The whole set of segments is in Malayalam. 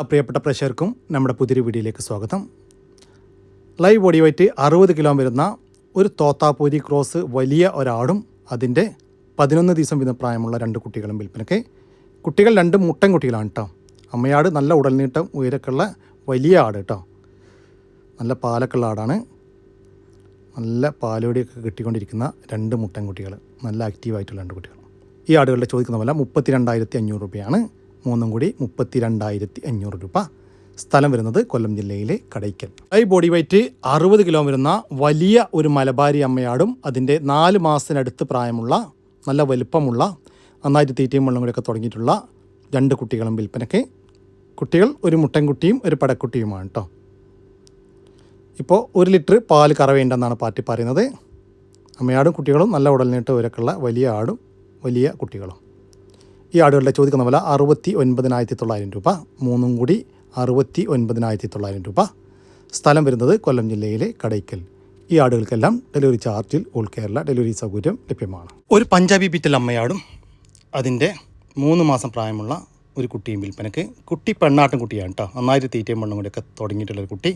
പ്രിയപ്പെട്ട പ്രേക്ഷകർക്കും നമ്മുടെ പുതിയൊരു വീഡിയോയിലേക്ക് സ്വാഗതം. ലൈവ് ബോഡി വെയ്റ്റ് 60 കിലോ വരുന്ന ഒരു തോത്താപ്പൂരി ക്രോസ് വലിയ ഒരാടും അതിൻ്റെ 11 ദിവസം വീതം പ്രായമുള്ള 2 കുട്ടികളും വിൽപ്പനയ്ക്ക്. കുട്ടികൾ 2 മുട്ടൻ കുട്ടികളാണ് കേട്ടോ. അമ്മയാട് നല്ല ഉടൽനീട്ടം ഉയരക്കുള്ള വലിയ ആട് കേട്ടോ. നല്ല പാലൊക്കെയുള്ള ആടാണ്. നല്ല പാലോടിയൊക്കെ കിട്ടിക്കൊണ്ടിരിക്കുന്ന 2 മുട്ടൻ കുട്ടികൾ, നല്ല ആക്റ്റീവായിട്ടുള്ള 2 കുട്ടികൾ. ഈ ആടുകളുടെ ചോദിക്കുന്ന വില 32,500 രൂപയാണ്. മൂന്നും കൂടി 32,500 രൂപ. സ്ഥലം വരുന്നത് കൊല്ലം ജില്ലയിലെ Kadakkal. High body weight 60 kilo വരുന്ന വലിയ ഒരു മലബാരി അമ്മയാടും അതിൻ്റെ 4 മാസത്തിനടുത്ത് പ്രായമുള്ള നല്ല വലുപ്പമുള്ള നന്നായിട്ട് തീറ്റയും വെള്ളം കൂടിയൊക്കെ തുടങ്ങിയിട്ടുള്ള 2 കുട്ടികളും വിൽപ്പനയ്ക്ക്. കുട്ടികൾ ഒരു മുട്ടൻകുട്ടിയും ഒരു പടക്കുട്ടിയുമാണ് കേട്ടോ. ഇപ്പോൾ 1 ലിറ്റർ പാൽ കറവേണ്ടെന്നാണ് പാർട്ടി പറയുന്നത്. അമ്മയാടും കുട്ടികളും നല്ല ഉടൽനീട്ടം ഉയരക്കുള്ള വലിയ ആടും വലിയ കുട്ടികളും. ഈ ആടുകളുടെ ചോദിക്കുന്ന വില 69,900 രൂപ. മൂന്നും കൂടി 69,900 രൂപ. സ്ഥലം വരുന്നത് കൊല്ലം ജില്ലയിലെ കടയ്ക്കൽ. ഈ ആടുകൾക്കെല്ലാം ഡെലിവറി ചാർജിൽ ഓൾ കേരള ഡെലിവറി സൗകര്യം ലഭ്യമാണ്. ഒരു പഞ്ചാബി ബീറ്റൽ അമ്മയാടും അതിൻ്റെ 3 മാസം പ്രായമുള്ള ഒരു കുട്ടിയും വിൽപ്പനയ്ക്ക്. കുട്ടി പെണ്ണാട്ടും കുട്ടിയാണ് കേട്ടോ. നന്നായിട്ട് തീറ്റയും വെള്ളം കൂടിയൊക്കെ തുടങ്ങിയിട്ടുള്ളൊരു കുട്ടി.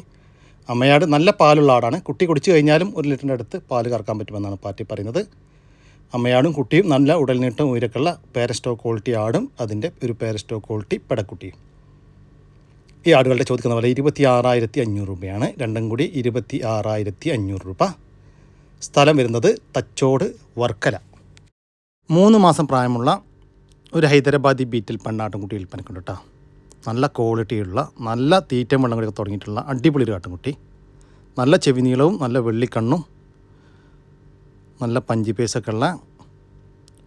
അമ്മയാട് നല്ല പാലുള്ള ആടാണ്. കുട്ടി കുടിച്ചു കഴിഞ്ഞാലും 1 ലിറ്ററിൻ്റെ അടുത്ത് പാൽ കറക്കാൻ പറ്റുമെന്നാണ് പാർട്ടി പറയുന്നത്. അമ്മയാടും കുട്ടിയും നല്ല ഉടൽനീട്ടം ഉയരക്കുള്ള പേരസ്റ്റോ ക്വാളിറ്റി ആടും അതിൻ്റെ ഒരു പേരസ്റ്റോ ക്വാളിറ്റി പെടക്കുട്ടിയും. ഈ ആടുകളുടെ ചോദിക്കുന്ന വില 26,500 രൂപയാണ്. രണ്ടും കൂടി 26,500 രൂപ. സ്ഥലം വരുന്നത് തച്ചോട് വർക്കല. 3 മാസം പ്രായമുള്ള ഒരു ഹൈദരാബാദി ബീറ്റിൽ പെണ്ണാട്ടും കുട്ടി വിൽപ്പനക്കുണ്ട് കേട്ടോ. നല്ല ക്വാളിറ്റിയുള്ള നല്ല തീറ്റയും വെള്ളം കൂടിയൊക്കെ തുടങ്ങിയിട്ടുള്ള അടിപൊളി ഒരു ആട്ടുംകുട്ടി. നല്ല ചെവി നീളവും നല്ല വെള്ളിക്കണ്ണും നല്ല പഞ്ചി പേസൊക്കെ ഉള്ള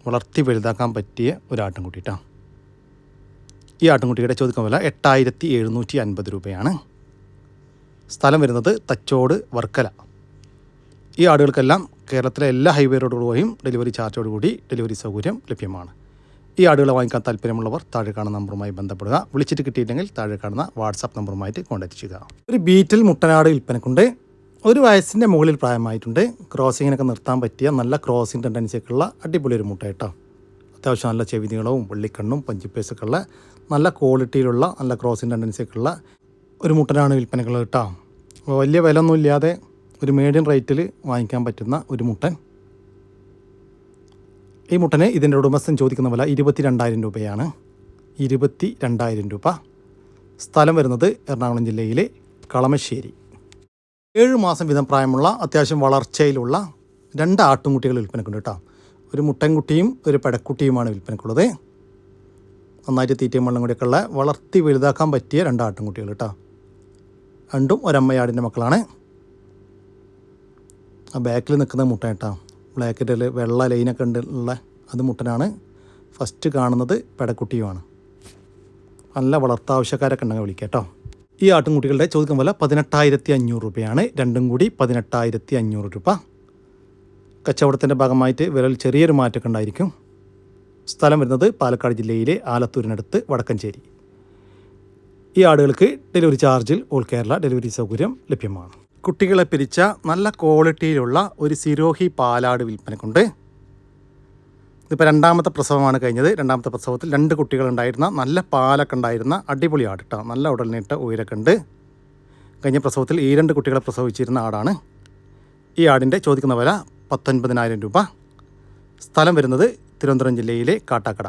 വളർത്തി വലുതാക്കാൻ പറ്റിയ ഒരു ആട്ടിൻകുട്ടി കേട്ടോ. ഈ ആട്ടിൻകുട്ടിയുടെ ചോദിക്കുന്ന വില 8,750 രൂപയാണ്. സ്ഥലം വരുന്നത് തച്ചോട് വർക്കല. ഈ ആടുകൾക്കെല്ലാം കേരളത്തിലെ എല്ലാ ഹൈവേ റോഡുകളുമായും ഡെലിവറി ചാർജോടുകൂടി ഡെലിവറി സൗകര്യം ലഭ്യമാണ്. ഈ ആടുകളെ വാങ്ങിക്കാൻ താല്പര്യമുള്ളവർ താഴെ കാണുന്ന നമ്പറുമായി ബന്ധപ്പെടുക. വിളിച്ചിട്ട് കിട്ടിയില്ലെങ്കിൽ താഴെ കാണുന്ന വാട്സാപ്പ് നമ്പറുമായിട്ട് കോൺടാക്റ്റ് ചെയ്യുക. ഒരു ബീറ്റിൽ മുട്ടനാട് വിൽപ്പനക്കുണ്ട്. 1 വയസ്സിൻ്റെ മുകളിൽ പ്രായമായിട്ടുണ്ട്. ക്രോസിങ്ങിനൊക്കെ നിർത്താൻ പറ്റിയ നല്ല ക്രോസിങ് ടെൻഡൻസിയൊക്കെ ഉള്ള അടിപൊളി ഒരു മുട്ട കേട്ടോ. അത്യാവശ്യം നല്ല ചെവി നീളവും വെള്ളിക്കണ്ണും പഞ്ചിപ്പേസൊക്കെ ഉള്ള നല്ല ക്വാളിറ്റിയിലുള്ള നല്ല ക്രോസിങ് ടെൻഡൻസിയൊക്കെ ഉള്ള ഒരു മുട്ടനാണ് വിൽപ്പനകൾ കേട്ടോ. വലിയ വില ഒന്നും ഇല്ലാതെ ഒരു മീഡിയം റേറ്റിൽ വാങ്ങിക്കാൻ പറ്റുന്ന ഒരു മുട്ടൻ. ഈ മുട്ടന് ഇതിൻ്റെ ഉടമസ്ഥൻ ചോദിക്കുന്ന വില 22,000 രൂപയാണ്. 22,000 രൂപ. സ്ഥലം വരുന്നത് എറണാകുളം ജില്ലയിലെ കളമശ്ശേരി. 7 മാസം വീതം പ്രായമുള്ള അത്യാവശ്യം വളർച്ചയിലുള്ള 2 ആട്ടുംകുട്ടികൾ വിൽപ്പനക്കുണ്ട് കേട്ടോ. ഒരു മുട്ടൻകുട്ടിയും ഒരു പെടക്കുട്ടിയുമാണ് വിൽപ്പനക്കുള്ളത്. നന്നായിട്ട് തീറ്റയും വെള്ളം കൂടിയൊക്കെ ഉള്ള വളർത്തി വലുതാക്കാൻ പറ്റിയ 2 ആട്ടുംകുട്ടികൾ കേട്ടോ. രണ്ടും ഒരമ്മയാടിൻ്റെ മക്കളാണ്. ആ ബാക്കിൽ നിൽക്കുന്ന മുട്ട കേട്ടോ. ബ്ലാക്കിൽ വെള്ള ലൈനൊക്കെ ഉള്ള അത് മുട്ടനാണ്. ഫസ്റ്റ് കാണുന്നത് പെടക്കുട്ടിയുമാണ്. നല്ല വളർത്താവശ്യക്കാരൊക്കെ ഉണ്ടെങ്കിൽ വിളിക്കാം കേട്ടോ. ഈ ആട്ടുംകുട്ടികളുടെ ചോദിക്കുന്ന വില 18,500 രൂപയാണ്. രണ്ടും കൂടി 18,500 രൂപ. കച്ചവടത്തിൻ്റെ ഭാഗമായിട്ട് വിലയിൽ ചെറിയൊരു മാറ്റമൊക്കെ ഉണ്ടായിരിക്കും. സ്ഥലം വരുന്നത് പാലക്കാട് ജില്ലയിലെ ആലത്തൂരിനടുത്ത് വടക്കഞ്ചേരി. ഈ ആടുകൾക്ക് ഡെലിവറി ചാർജിൽ ഓൾ കേരള ഡെലിവറി സൗകര്യം ലഭ്യമാണ്. കുട്ടികളെ പിരിച്ച നല്ല ക്വാളിറ്റിയിലുള്ള ഒരു സിരോഹി പാലാട് വിൽപ്പനക്കുണ്ട്. ഇതിപ്പോൾ 2ാമത്തെ പ്രസവമാണ് കഴിഞ്ഞത്. 2ാമത്തെ പ്രസവത്തിൽ 2 കുട്ടികളുണ്ടായിരുന്ന നല്ല പാലൊക്കെ ഉണ്ടായിരുന്ന അടിപൊളി ആട് കേട്ടോ. നല്ല ഉടൽനീട്ട ഉയരൊക്കെ ഉണ്ട്. കഴിഞ്ഞ പ്രസവത്തിൽ ഈ 2 കുട്ടികളെ പ്രസവിച്ചിരുന്ന ആടാണ്. ഈ ആടിൻ്റെ ചോദിക്കുന്ന വില 19,000 രൂപ. സ്ഥലം വരുന്നത് തിരുവനന്തപുരം ജില്ലയിലെ കാട്ടാക്കട.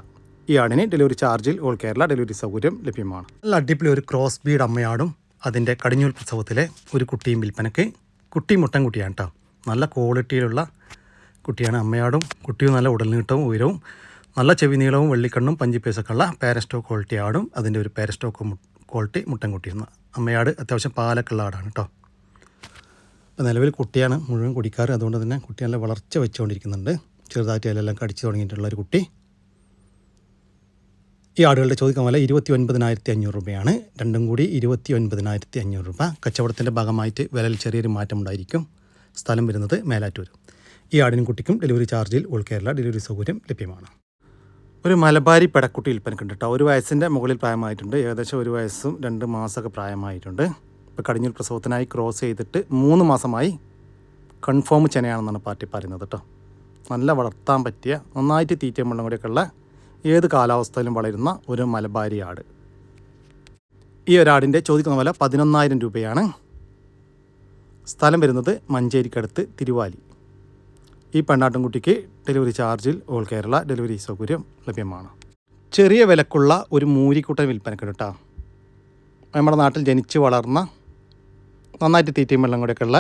ഈ ആടിന് ഡെലിവറി ചാർജിൽ ഓൾ കേരള ഡെലിവറി സൗകര്യം ലഭ്യമാണ്. നല്ല അടിപൊളി ഒരു ക്രോസ് ബീഡ് അമ്മയാടും അതിൻ്റെ കടിഞ്ഞൂൽ പ്രസവത്തിലെ ഒരു കുട്ടിയും വിൽപ്പനയ്ക്ക്. കുട്ടി മുട്ടൻ കുട്ടിയാണ് കേട്ടോ. നല്ല ക്വാളിറ്റിയിലുള്ള കുട്ടിയാണ്. അമ്മയാടും കുട്ടിയും നല്ല ഉടൽനീട്ടവും ഉയരവും നല്ല ചെവി നീളവും വെള്ളിക്കണ്ണും പഞ്ചിപ്പേസൊക്കെ ഉള്ള പാരസ്റ്റോ ക്വാളിറ്റി ആടും അതിൻ്റെ ഒരു പാരസ്റ്റോ ക്വാളിറ്റി മുട്ടൻകുട്ടിയെന്ന്. അമ്മയാട് അത്യാവശ്യം പാലൊക്കെ ഉള്ള ആടാണ് കേട്ടോ. നിലവിൽ കുട്ടിയാണ് മുഴുവൻ കുടിക്കാറ്. അതുകൊണ്ട് തന്നെ കുട്ടി നല്ല വളർച്ച വെച്ചുകൊണ്ടിരിക്കുന്നുണ്ട്. ചെറുതായിട്ട് അതിലെല്ലാം കടിച്ചു തുടങ്ങിയിട്ടുള്ള ഒരു കുട്ടി. ഈ ആടുകളുടെ ചോദിക്കാൻ വില 29,500 രൂപയാണ്. രണ്ടും കൂടി 29,500 രൂപ. കച്ചവടത്തിൻ്റെ ഭാഗമായിട്ട് വിലയിൽ ചെറിയൊരു മാറ്റം ഉണ്ടായിരിക്കും. സ്ഥലം വരുന്നത് മേലാറ്റൂർ. ഈ ആടിനും കുട്ടിക്കും ഡെലിവറി ചാർജിൽ ഓൾ കേരള ഡെലിവറി സൗകര്യം ലഭ്യമാണ്. ഒരു മലബാരി പെടക്കുട്ടി വിൽപ്പനക്കുണ്ട് കേട്ടോ. 1 വയസ്സിൻ്റെ മുകളിൽ പ്രായമായിട്ടുണ്ട്. ഏകദേശം 1 വയസ്സും 2 മാസമൊക്കെ പ്രായമായിട്ടുണ്ട്. ഇപ്പോൾ കടിഞ്ഞൂൽ പ്രസവത്തിനായി ക്രോസ് ചെയ്തിട്ട് 3 മാസമായി. കൺഫേം ചെനയാണെന്നാണ് പാർട്ടി പറയുന്നത് കേട്ടോ. നല്ല വളർത്താൻ പറ്റിയ നന്നായിട്ട് തീറ്റയും വെള്ളം കൂടിയൊക്കെ ഉള്ള ഏത് കാലാവസ്ഥയിലും വളരുന്ന ഒരു മലബാരി ആട്. ഈ ഒരാടിൻ്റെ ചോദിക്കുന്ന വില 11,000 രൂപയാണ്. സ്ഥലം വരുന്നത് മഞ്ചേരിക്കടുത്ത് തിരുവാലി. ഈ പെണ്ണാട്ടിൻകുട്ടിക്ക് ഡെലിവറി ചാർജിൽ ഓൾ കേരള ഡെലിവറി സൗകര്യം ലഭ്യമാണ്. ചെറിയ വിലക്കുള്ള ഒരു മൂരിക്കുട്ടൻ വിൽപ്പനക്ക് കേട്ടോ. നമ്മുടെ നാട്ടിൽ ജനിച്ച് വളർന്ന നന്നായിട്ട് തീറ്റയും വെള്ളം കൂടെയൊക്കെയുള്ള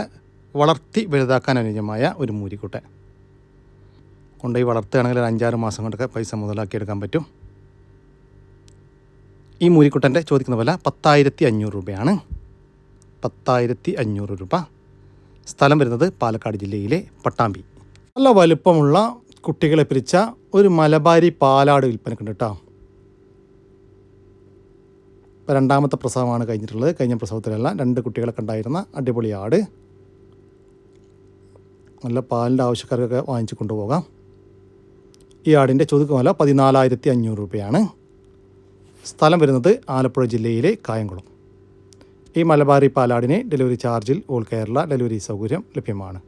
വളർത്തി വലുതാക്കാൻ അനുയോജ്യമായ ഒരു മൂരിക്കുട്ടൻ കൊണ്ടുപോയി വളർത്തുകയാണെങ്കിൽ ഒരു 5-6 മാസം കൊണ്ടൊക്കെ പൈസ മുതലാക്കിയെടുക്കാൻ പറ്റും. ഈ മൂരിക്കുട്ടൻ്റെ ചോദിക്കുന്ന വില 10,500 രൂപയാണ്. 10,500 രൂപ. സ്ഥലം വരുന്നത് പാലക്കാട് ജില്ലയിലെ പട്ടാമ്പി. നല്ല വലുപ്പമുള്ള കുട്ടികളെ പിരിച്ച ഒരു മലബാരി പാലാട് വിൽപ്പനക്കുണ്ട് കേട്ടോ. ഇപ്പോൾ 2ാമത്തെ പ്രസവമാണ് കഴിഞ്ഞിട്ടുള്ളത്. കഴിഞ്ഞ പ്രസവത്തിലെല്ലാം 2 കുട്ടികളൊക്കെ ഉണ്ടായിരുന്ന അടിപൊളി ആട്. നല്ല പാലിൻ്റെ ആവശ്യക്കാർക്കൊക്കെ വാങ്ങിച്ചു കൊണ്ടുപോകാം. ഈ ആടിൻ്റെ ചോദിക്കുന്ന വില 14,500 രൂപയാണ്. സ്ഥലം വരുന്നത് ആലപ്പുഴ ജില്ലയിലെ കായംകുളം. ഈ മലബാരി പാലാടിന് ഡെലിവറി ചാർജിൽ ഓൾ കേരള ഡെലിവറി സൗകര്യം ലഭ്യമാണ്.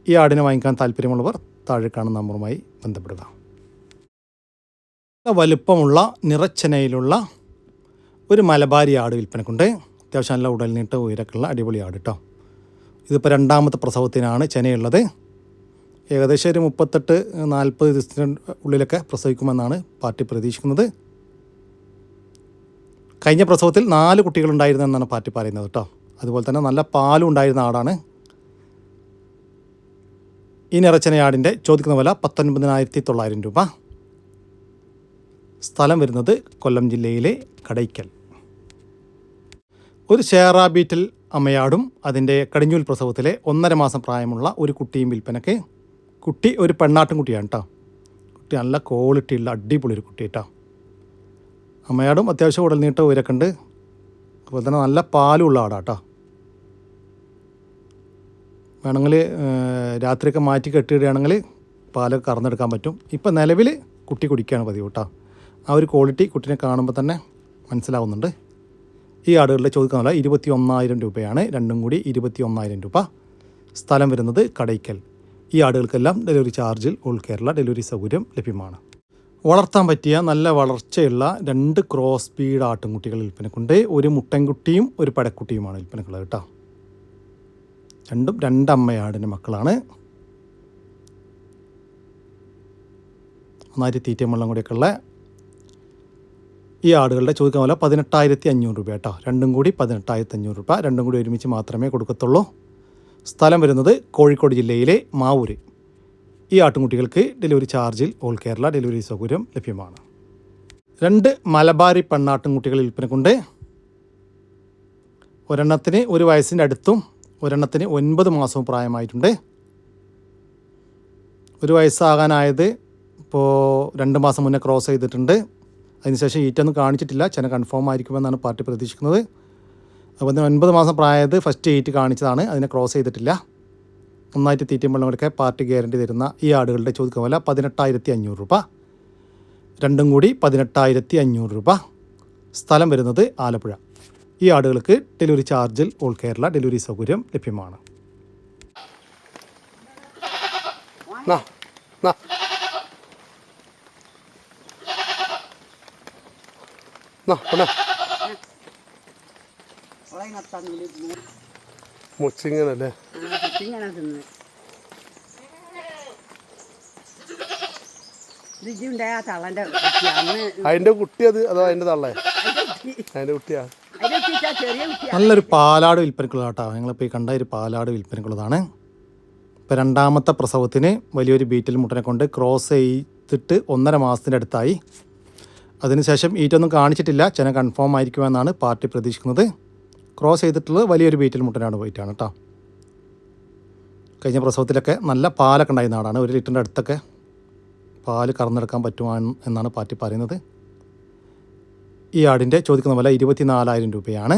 ഈ ആടിനെ വാങ്ങിക്കാൻ താല്പര്യമുള്ളവർ താഴെ കാണുന്ന നമ്പറുമായി ബന്ധപ്പെടുക. വലുപ്പമുള്ള നിറച്ചനയിലുള്ള ഒരു മലബാരി ആട് വിൽപ്പനക്കുണ്ട്. അത്യാവശ്യം നല്ല ഉടൽ നീട്ട ഉയരക്കുള്ള അടിപൊളി ആട് കേട്ടോ. ഇതിപ്പോൾ 2ാമത്തെ പ്രസവത്തിനാണ് ചെനയുള്ളത്. ഏകദേശം ഒരു 38-40 ദിവസത്തിന് ഉള്ളിലൊക്കെ പ്രസവിക്കുമെന്നാണ് പാർട്ടി പ്രതീക്ഷിക്കുന്നത്. കഴിഞ്ഞ പ്രസവത്തിൽ 4 കുട്ടികളുണ്ടായിരുന്നെന്നാണ് പാർട്ടി പറയുന്നത് കേട്ടോ. അതുപോലെ തന്നെ നല്ല പാലും ഉണ്ടായിരുന്ന ആടാണ്. ഈ നിറച്ചനയാടിൻ്റെ ചോദിക്കുന്ന വില 19,900 രൂപ. സ്ഥലം വരുന്നത് കൊല്ലം ജില്ലയിലെ കടയ്ക്കൽ. ഒരു ഷേറ ബീറ്റിൽ അമ്മയാടും അതിൻ്റെ കടിഞ്ഞൂൽ പ്രസവത്തിലെ 1.5 മാസം പ്രായമുള്ള ഒരു കുട്ടിയും വിൽപ്പനയ്ക്ക്. കുട്ടി ഒരു പെണ്ണാട്ടും കുട്ടിയാണ് കേട്ടോ. കുട്ടി നല്ല ക്വാളിറ്റിയുള്ള അടിപൊളി ഒരു കുട്ടി കേട്ടോ. അമ്മയാടും അത്യാവശ്യം ഉടൽ നീട്ട ഉയരൊക്കെ ഉണ്ട്. അതുപോലെ തന്നെ നല്ല പാലുള്ള ആടാട്ടോ. വേണമെങ്കിൽ രാത്രിയൊക്കെ മാറ്റി കെട്ടിയിടുകയാണെങ്കിൽ പാലൊക്കെ കറന്നെടുക്കാൻ പറ്റും. ഇപ്പം നിലവിൽ കുട്ടി കുടിക്കുകയാണ് പതിവ് കേട്ടോ. ആ ഒരു ക്വാളിറ്റി കുട്ടീനെ കാണുമ്പോൾ തന്നെ മനസ്സിലാവുന്നുണ്ട്. ഈ ആടുകളുടെ ചോദിക്കുന്ന വില 21,000 രൂപയാണ്. രണ്ടും കൂടി 21,000 രൂപ. സ്ഥലം വരുന്നത് കടയ്ക്കൽ. ഈ ആടുകൾക്കെല്ലാം ഡെലിവറി ചാർജിൽ ഓൾ കേരള ഡെലിവറി സൗകര്യം ലഭ്യമാണ്. വളർത്താൻ പറ്റിയ നല്ല വളർച്ചയുള്ള 2 ക്രോസ് ബീഡ് ആട്ടിൻകുട്ടികൾ വിൽപ്പനക്കുണ്ട്. ഒരു മുട്ടൻകുട്ടിയും ഒരു പടക്കുട്ടിയുമാണ് വിൽപ്പനക്കുള്ളത് കേട്ടോ. രണ്ടും 2 അമ്മയാടിൻ്റെ മക്കളാണ്. നന്നായിട്ട് തീറ്റയും വെള്ളം കൂടിയൊക്കെ ഉള്ള ഈ ആടുകളുടെ ചോദിക്കാൻ വില 18,500 രൂപ കേട്ടോ. രണ്ടും കൂടി 18,500 രൂപ. രണ്ടും കൂടി ഒരുമിച്ച് മാത്രമേ കൊടുക്കത്തുള്ളൂ. സ്ഥലം വരുന്നത് കോഴിക്കോട് ജില്ലയിലെ മാവൂര്. ഈ ആട്ടിൻകുട്ടികൾക്ക് ഡെലിവറി ചാർജിൽ ഓൾ കേരള ഡെലിവറി സൗകര്യം ലഭ്യമാണ്. 2 മലബാരി പെണ്ണാട്ടിൻകുട്ടികൾ വിൽപ്പനക്കുണ്ട്. ഒരെണ്ണത്തിന് 1 വയസ്സിൻ്റെ അടുത്തും ഒരെണ്ണത്തിന് 9 മാസവും പ്രായമായിട്ടുണ്ട്. 1 വയസ്സാകാനായത് ഇപ്പോൾ 2 മാസം മുന്നേ ക്രോസ് ചെയ്തിട്ടുണ്ട്. അതിനുശേഷം ഈറ്റൊന്നും കാണിച്ചിട്ടില്ല. ചെന കൺഫേം ആയിരിക്കുമെന്നാണ് പാർട്ടി പ്രതീക്ഷിക്കുന്നത്. അതുപോലെ തന്നെ 9 മാസം പ്രായമായത് ഫസ്റ്റ് ഈറ്റ് കാണിച്ചതാണ്. അതിനെ ക്രോസ് ചെയ്തിട്ടില്ല. നന്നായിട്ട് തീറ്റയും വെള്ളം കൊടുക്കാൻ പാർട്ടി ഗ്യാരണ്ടി തരുന്ന ഈ ആടുകളുടെ ചോദിക്കുന്ന വില 18,500 രൂപ. രണ്ടും കൂടി 18,500 രൂപ. സ്ഥലം വരുന്നത് ആലപ്പുഴ. ഈ ആടുകൾക്ക് ഡെലിവറി ചാർജിൽ ഓൾ കേരള ഡെലിവറി സൗകര്യം ലഭ്യമാണ്. മുച്ചിങ്ങനല്ലേ അതിന്റെ കുട്ടി അത് അതോ അതിന്റെ തള്ളേ അതിന്റെ കുട്ടിയാ. നല്ലൊരു പാലാട് വിൽപ്പനക്കുള്ള കേട്ടോ. ഞങ്ങളിപ്പോൾ ഈ കണ്ട ഒരു പാലാട് വിൽപ്പനക്കുള്ളതാണ്. ഇപ്പോൾ 2ാമത്തെ പ്രസവത്തിന് വലിയൊരു ബീറ്റിൽ മുട്ടനെ കൊണ്ട് ക്രോസ് ചെയ്തിട്ട് 1.5 മാസത്തിൻ്റെ അടുത്തായി. അതിനുശേഷം ഈറ്റൊന്നും കാണിച്ചിട്ടില്ല. ചെന കൺഫേം ആയിരിക്കുമെന്നാണ് പാർട്ടി പ്രതീക്ഷിക്കുന്നത്. ക്രോസ് ചെയ്തിട്ടുള്ളത് വലിയൊരു ബീറ്റിൽ മുട്ടനാണ് പോയിട്ടാണ് കേട്ടോ. കഴിഞ്ഞ പ്രസവത്തിലൊക്കെ നല്ല പാലൊക്കെ ഉണ്ടായിരുന്ന ആടാണ്. 1 ലിറ്ററിൻ്റെ അടുത്തൊക്കെ പാല് കറന്നെടുക്കാൻ പറ്റുവാൻ എന്നാണ് പാർട്ടി പറയുന്നത്. ഈ ആടിൻ്റെ ചോദിക്കുന്ന വില 24,000 രൂപയാണ്.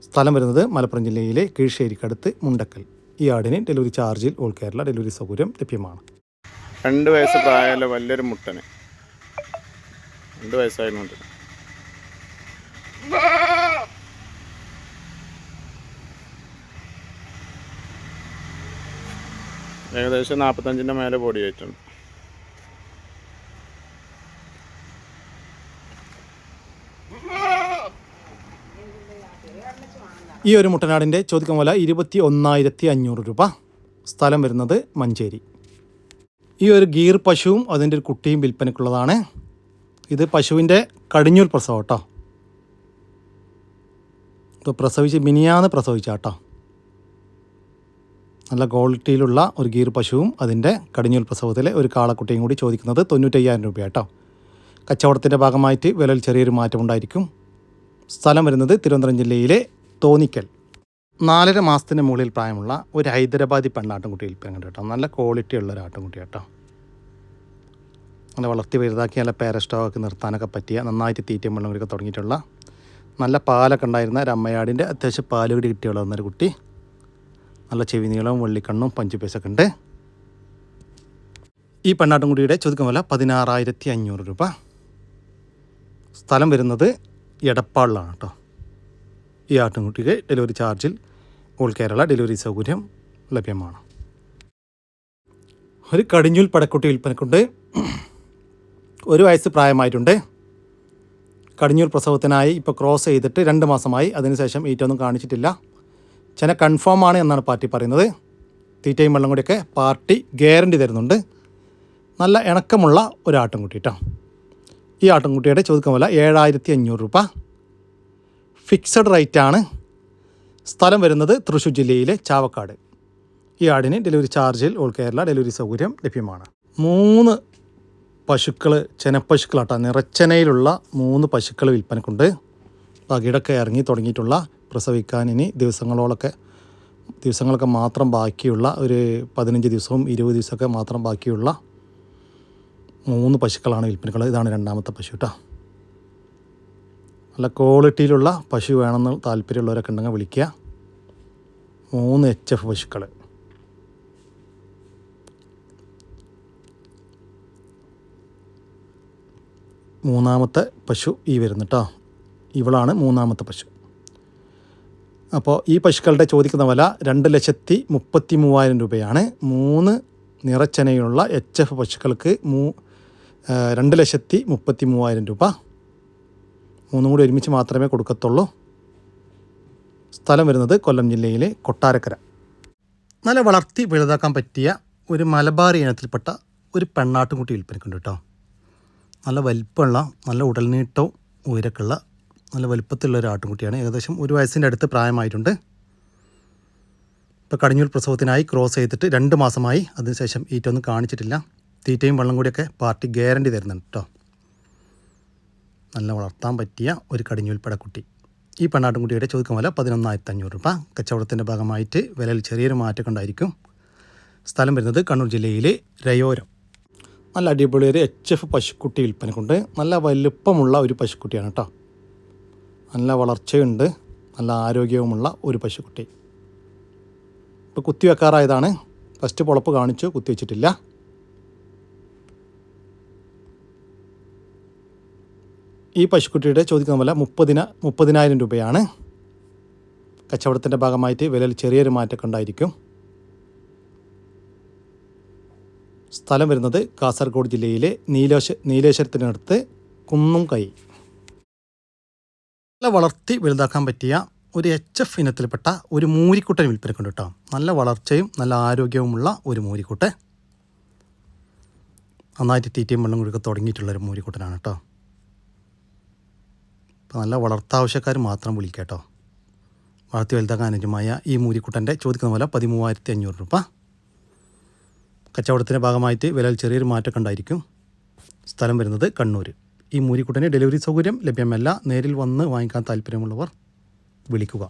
സ്ഥലം വരുന്നത് മലപ്പുറം ജില്ലയിലെ കീഴ്ശ്ശേരിക്കടുത്ത് മുണ്ടക്കൽ. ഈ ആടിന് ഡെലിവറി ചാർജിൽ ഓൾ കേരള ഡെലിവറി സൗകര്യം ലഭ്യമാണ്. 2 വയസ്സ് പ്രായമുള്ള വലിയൊരു മുട്ടന് 2 വയസ്സായതുകൊണ്ട് ഏകദേശം 45ൻ്റെ മേലെ ബോഡി ആയിട്ടുണ്ട്. ഈ ഒരു മുട്ടനാടിൻ്റെ ചോദിക്കുന്ന വില 21,500 രൂപ. സ്ഥലം വരുന്നത് മഞ്ചേരി. ഈ ഒരു ഗീർ പശുവും അതിൻ്റെ ഒരു കുട്ടിയും വിൽപ്പനയ്ക്കുള്ളതാണ്. ഇത് പശുവിൻ്റെ കടിഞ്ഞൂൽ പ്രസവം കേട്ടോ. ഇപ്പോൾ പ്രസവിച്ച് മിനിയാന്ന് പ്രസവിച്ചാട്ടോ. നല്ല ക്വാളിറ്റിയിലുള്ള ഒരു ഗീർ പശുവും അതിൻ്റെ കടിഞ്ഞൂൽ പ്രസവത്തിലെ ഒരു കാളക്കുട്ടിയും കൂടി ചോദിക്കുന്നത് 95,000 രൂപ കേട്ടോ. കച്ചവടത്തിൻ്റെ ഭാഗമായിട്ട് വിലയിൽ ചെറിയൊരു മാറ്റമുണ്ടായിരിക്കും. സ്ഥലം വരുന്നത് തിരുവനന്തപുരം ജില്ലയിലെ തോന്നിക്കൽ. 4.5 മാസത്തിന് മുകളിൽ പ്രായമുള്ള ഒരു ഹൈദരാബാദി പെണ്ണാട്ടുംകുട്ടി വിൽപ്പന കേട്ടോ. നല്ല ക്വാളിറ്റി ഉള്ള ഒരു ആട്ടുംകുട്ടി കേട്ടോ. നല്ല വളർത്തി വലുതാക്കി നല്ല പേരസ്റ്റോക്ക് നിർത്താനൊക്കെ പറ്റിയ നന്നായിട്ട് തീറ്റയും വെള്ളം കുടിയൊക്കെ തുടങ്ങിയിട്ടുള്ള നല്ല പാലൊക്കെ ഉണ്ടായിരുന്ന ഒരു അമ്മയാടിൻ്റെ അത്യാവശ്യം പാല് കൂടി കിട്ടി വളർന്നൊരു കുട്ടി. നല്ല ചെവി നീളവും വെള്ളിക്കണ്ണും പഞ്ചുപേസൊക്കെ ഉണ്ട്. ഈ പെണ്ണാട്ടുംകുട്ടിയുടെ ചോദിക്കുന്ന വില 16,500 രൂപ. സ്ഥലം വരുന്നത് എടപ്പാളിലാണ് കേട്ടോ. ഈ ആട്ടുംകുട്ടിക്ക് ഡെലിവറി ചാർജിൽ ഓൾ കേരള ഡെലിവറി സൗകര്യം ലഭ്യമാണ്. ഒരു കടിഞ്ഞൂൽ പടക്കുട്ടി വിൽപ്പനക്കുണ്ട്. 1 വയസ്സ് പ്രായമായിട്ടുണ്ട്. കടിഞ്ഞൂൽ പ്രസവത്തിനായി ഇപ്പോൾ ക്രോസ് ചെയ്തിട്ട് 2 മാസമായി. അതിനുശേഷം ഈറ്റൊന്നും കാണിച്ചിട്ടില്ല. ചെന കൺഫേം ആണ് എന്നാണ് പാർട്ടി പറയുന്നത്. തീറ്റയും വെള്ളം കൂടിയൊക്കെ പാർട്ടി ഗ്യാരണ്ടി തരുന്നുണ്ട്. നല്ല ഇണക്കമുള്ള ഒരു ആട്ടുംകുട്ടി കേട്ടോ. ഈ ആട്ടുംകുട്ടിയുടെ ചോദിക്കുന്ന വില 7,500 രൂപ. ഫിക്സഡ് റേറ്റാണ്. സ്ഥലം വരുന്നത് തൃശ്ശൂർ ജില്ലയിലെ ചാവക്കാട്. ഈ ആടിന് ഡെലിവറി ചാർജിൽ ഓൾ കേരള ഡെലിവറി സൗകര്യം ലഭ്യമാണ്. 3 പശുക്കൾ ചെനപ്പശുക്കളാട്ടോ. നിറച്ചനയിലുള്ള 3 പശുക്കൾ വിൽപ്പനക്കുണ്ട്. പകിടൊക്കെ ഇറങ്ങി തുടങ്ങിയിട്ടുള്ള പ്രസവിക്കാൻ ഇനി ദിവസങ്ങളൊക്കെ മാത്രം ബാക്കിയുള്ള ഒരു 15 ദിവസവും 20 ദിവസമൊക്കെ മാത്രം ബാക്കിയുള്ള 3 പശുക്കളാണ് വിൽപ്പനകൾ. ഇതാണ് 2ാമത്തെ പശു കേട്ടോ. നല്ല ക്വാളിറ്റിയിലുള്ള പശു വേണമെന്ന് താല്പര്യമുള്ളവരൊക്കെ ഉണ്ടെങ്കിൽ വിളിക്കുക. 3 HF പശുക്കൾ. മൂന്നാമത്തെ പശു ഈ വരുന്നു കേട്ടോ. ഇവളാണ് 3ാമത്തെ പശു. അപ്പോൾ ഈ പശുക്കളുടെ ചോദിക്കുന്ന വില 2,33,000 രൂപയാണ്. 3 നിറച്ചനയുള്ള HF പശുക്കൾക്ക് 2,33,000 രൂപ. 3 കൂടി ഒരുമിച്ച് മാത്രമേ കൊടുക്കത്തുള്ളൂ. സ്ഥലം വരുന്നത് കൊല്ലം ജില്ലയിലെ കൊട്ടാരക്കര. നല്ല വളർത്തി വലുതാക്കാൻ പറ്റിയ ഒരു മലബാർ ഇനത്തിൽപ്പെട്ട ഒരു പെണ്ണാട്ടുംകുട്ടി വിൽപ്പനക്കുണ്ട് കേട്ടോ. നല്ല വലിപ്പമുള്ള നല്ല ഉടൽനീട്ടവും ഉയരക്കുള്ള നല്ല വലിപ്പത്തിലുള്ള ഒരു ആട്ടുംകുട്ടിയാണ്. ഏകദേശം 1 വയസ്സിൻ്റെ അടുത്ത് പ്രായമായിട്ടുണ്ട്. ഇപ്പോൾ കടിഞ്ഞൂൽ പ്രസവത്തിനായി ക്രോസ് ചെയ്തിട്ട് 2 മാസമായി. അതിനുശേഷം ഈറ്റൊന്നും കാണിച്ചിട്ടില്ല. തീറ്റയും വെള്ളം കൂടിയൊക്കെ പാർട്ടി ഗ്യാരണ്ടി തരുന്നുണ്ട് കേട്ടോ. നല്ല വളർത്താൻ പറ്റിയ ഒരു കടിഞ്ഞൂൽ പടക്കുട്ടി. ഈ പെണ്ണാട്ടുംകുട്ടിയുടെ ചോദിക്കുന്ന വില 11,500 രൂപ. കച്ചവടത്തിൻ്റെ ഭാഗമായിട്ട് വിലയിൽ ചെറിയൊരു മാറ്റമൊക്കെ ഉണ്ടായിരിക്കും. സ്ഥലം വരുന്നത് കണ്ണൂർ ജില്ലയിലെ രയോരം. നല്ല അടിപൊളി ഒരു HF പശുക്കുട്ടി വിൽപ്പനക്കുണ്ട്. നല്ല വലുപ്പമുള്ള ഒരു പശുക്കുട്ടിയാണ് കേട്ടോ. നല്ല വളർച്ചയുണ്ട്. നല്ല ആരോഗ്യവുമുള്ള ഒരു പശുക്കുട്ടി. ഇപ്പോൾ കുത്തിവെക്കാറായതാണ്. ഫസ്റ്റ് പൊളപ്പ് കാണിച്ചു, കുത്തിവെച്ചിട്ടില്ല. ഈ പശുക്കുട്ടിയുടെ ചോദിക്കുന്ന വില 30,000 രൂപയാണ്. കച്ചവടത്തിൻ്റെ ഭാഗമായിട്ട് വിലയിൽ ചെറിയൊരു മാറ്റമൊക്കെ ഉണ്ടായിരിക്കും. സ്ഥലം വരുന്നത് കാസർഗോഡ് ജില്ലയിലെ നീലേശ്വരത്തിനടുത്ത് കുന്നും കൈ. നല്ല വളർത്തി വലുതാക്കാൻ പറ്റിയ ഒരു HF ഇനത്തിൽപ്പെട്ട ഒരു മൂരിക്കുട്ടൻ വിൽപ്പനക്കുണ്ട് കേട്ടോ. നല്ല വളർച്ചയും നല്ല ആരോഗ്യവുമുള്ള ഒരു മൂരിക്കുട്ടൻ. നന്നായിട്ട് തീറ്റയും വെള്ളം കുടിയൊക്കെ തുടങ്ങിയിട്ടുള്ളൊരു മൂരിക്കുട്ടനാണ് കേട്ടോ. അപ്പോൾ നല്ല വളർത്താവശ്യക്കാർ മാത്രം വിളിക്കുക കേട്ടോ. വളർത്തി വലുതാക്കാൻ അനുയോജ്യമായ ഈ മൂരിക്കുട്ടൻ്റെ ചോദിക്കുന്ന വില 13,500 രൂപ. കച്ചവടത്തിൻ്റെ ഭാഗമായിട്ട് വിലയിൽ ചെറിയൊരു മാറ്റമൊക്കെ ഉണ്ടായിരിക്കും. സ്ഥലം വരുന്നത് കണ്ണൂർ. ഈ മൂരിക്കുട്ടന് ഡെലിവറി സൗകര്യം ലഭ്യമല്ല. നേരിൽ വന്ന് വാങ്ങിക്കാൻ താല്പര്യമുള്ളവർ വിളിക്കുക.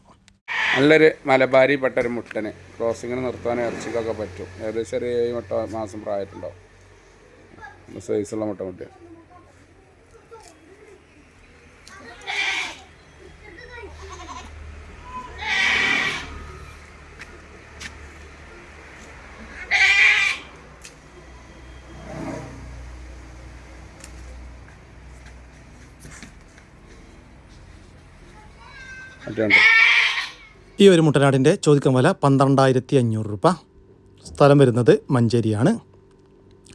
നല്ലൊരു മലബാരി പെട്ടൊരു മുട്ടന് ക്രോസിങ്ങിന് നിർത്താൻ ഇറച്ചിക്കൊക്കെ പറ്റും. ഏകദേശം ഒരു 7 മാസം പ്രായമായിട്ടുണ്ടാവും. സൈസുള്ള മുട്ട. ഈ ഒരു മുട്ടനാടിൻ്റെ ചോദിക്കുന്ന വില 12,500 രൂപ. സ്ഥലം വരുന്നത് മഞ്ചേരിയാണ്.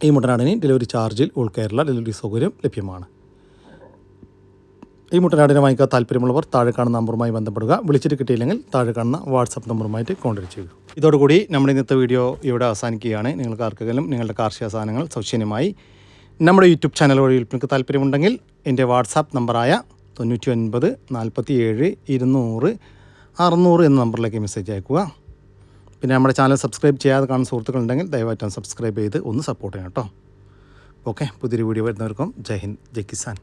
ഈ മുട്ടനാടിന് ഡെലിവറി ചാർജിൽ ഓൾ കേരള ഡെലിവറി സൗകര്യം ലഭ്യമാണ്. ഈ മുട്ടനാടിനെ വാങ്ങിക്കാൻ താല്പര്യമുള്ളവർ താഴെ കാണുന്ന നമ്പറുമായി ബന്ധപ്പെടുക. വിളിച്ചിട്ട് കിട്ടിയില്ലെങ്കിൽ താഴെ കാണുന്ന വാട്സപ്പ് നമ്പറുമായിട്ട് കോൺടാക്ട് ചെയ്യുക. ഇതോടുകൂടി നമ്മുടെ ഇന്നത്തെ വീഡിയോ ഇവിടെ അവസാനിക്കുകയാണ്. നിങ്ങൾക്ക് ആർക്കെങ്കിലും നിങ്ങളുടെ കാർഷിക സാധനങ്ങൾ സൗജന്യമായി നമ്മുടെ യൂട്യൂബ് ചാനൽ വഴി വിൽപ്പനയ്ക്ക് താല്പര്യമുണ്ടെങ്കിൽ എൻ്റെ വാട്സാപ്പ് നമ്പറായ 99 47 200 600 എന്ന നമ്പറിലേക്ക് മെസ്സേജ് അയക്കുക. പിന്നെ നമ്മുടെ ചാനൽ സബ്സ്ക്രൈബ് ചെയ്യാതെ കാണുന്ന സുഹൃത്തുക്കളുണ്ടെങ്കിൽ ദയവായിട്ടും സബ്സ്ക്രൈബ് ചെയ്ത് ഒന്ന് സപ്പോർട്ട് ചെയ്യണം കേട്ടോ. ഓക്കെ, പുതിയൊരു വീഡിയോ വരുന്നവർക്കും ജയ് ഹിന്ദ്, ജയ് കിസാൻ.